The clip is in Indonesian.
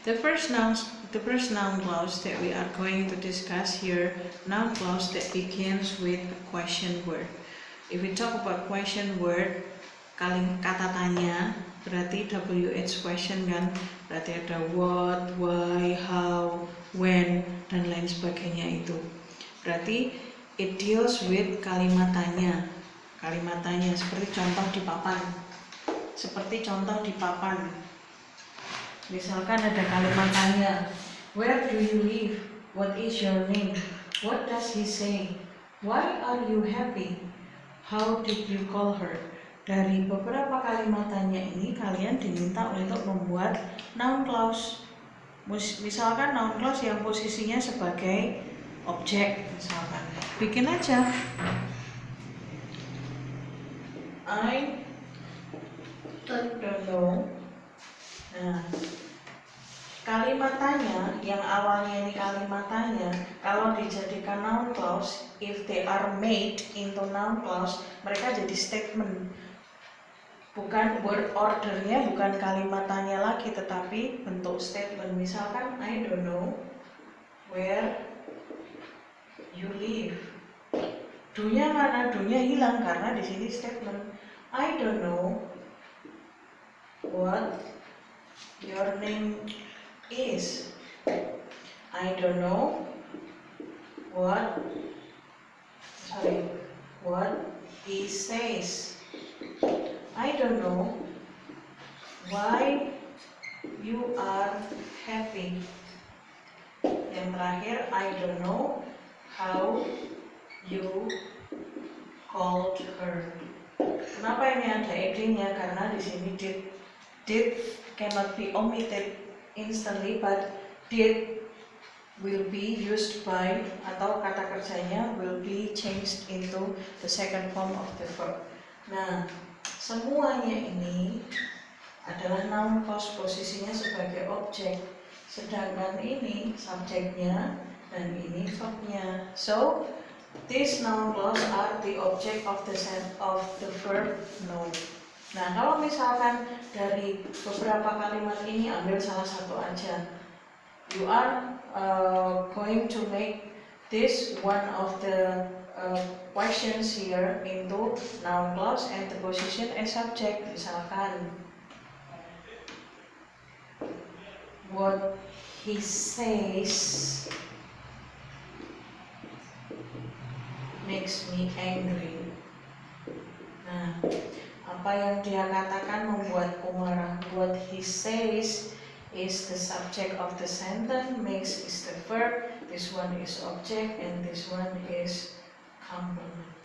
The first noun clause that we are going to discuss here, noun clause that begins with a question word. If we talk about question word, kata tanya, berarti WH question kan, berarti ada what, why, how, when, dan lain sebagainya itu. Berarti it deals with kalimat tanya. Kalimat tanya seperti contoh di papan. Misalkan ada kalimat tanya, where do you live? What is your name? What does he say? Why are you happy? How did you call her? Dari beberapa kalimat tanya ini kalian diminta untuk membuat noun clause. Misalkan noun clause yang posisinya sebagai objek, misalkan. Bikin aja. I don't know. Nah, kalimat tanya yang awalnya ini kalimat tanya, kalau dijadikan noun clause, if they are made into noun clause, mereka jadi statement. Bukan word ordernya, bukan kalimat tanya lagi, tetapi bentuk statement. Misalkan I don't know where you live. Do-nya mana? Do-nya hilang karena di sini statement. I don't know what your name is. I don't know what he says. I don't know why you are happy. Yang terakhir, I don't know how you called her. Kenapa ini ada ed-nya? Karena di sini did cannot be omitted instantly, but did will be used by, atau kata kerjanya will be changed into the second form of the verb. Nah, semuanya ini adalah noun clause, posisinya sebagai objek, sedangkan ini subjeknya dan ini verbnya. So these noun clause are the object of the verb know. Nah, kalau misalkan dari beberapa kalimat ini ambil salah satu aja, you are going to make this one of the questions here into noun clause and the position as subject. Misalkan, what he says makes me angry. Nah, apa yang dia katakan membuatku marah. What he says is the subject of the sentence, makes is the verb, this one is object, and this one is complement.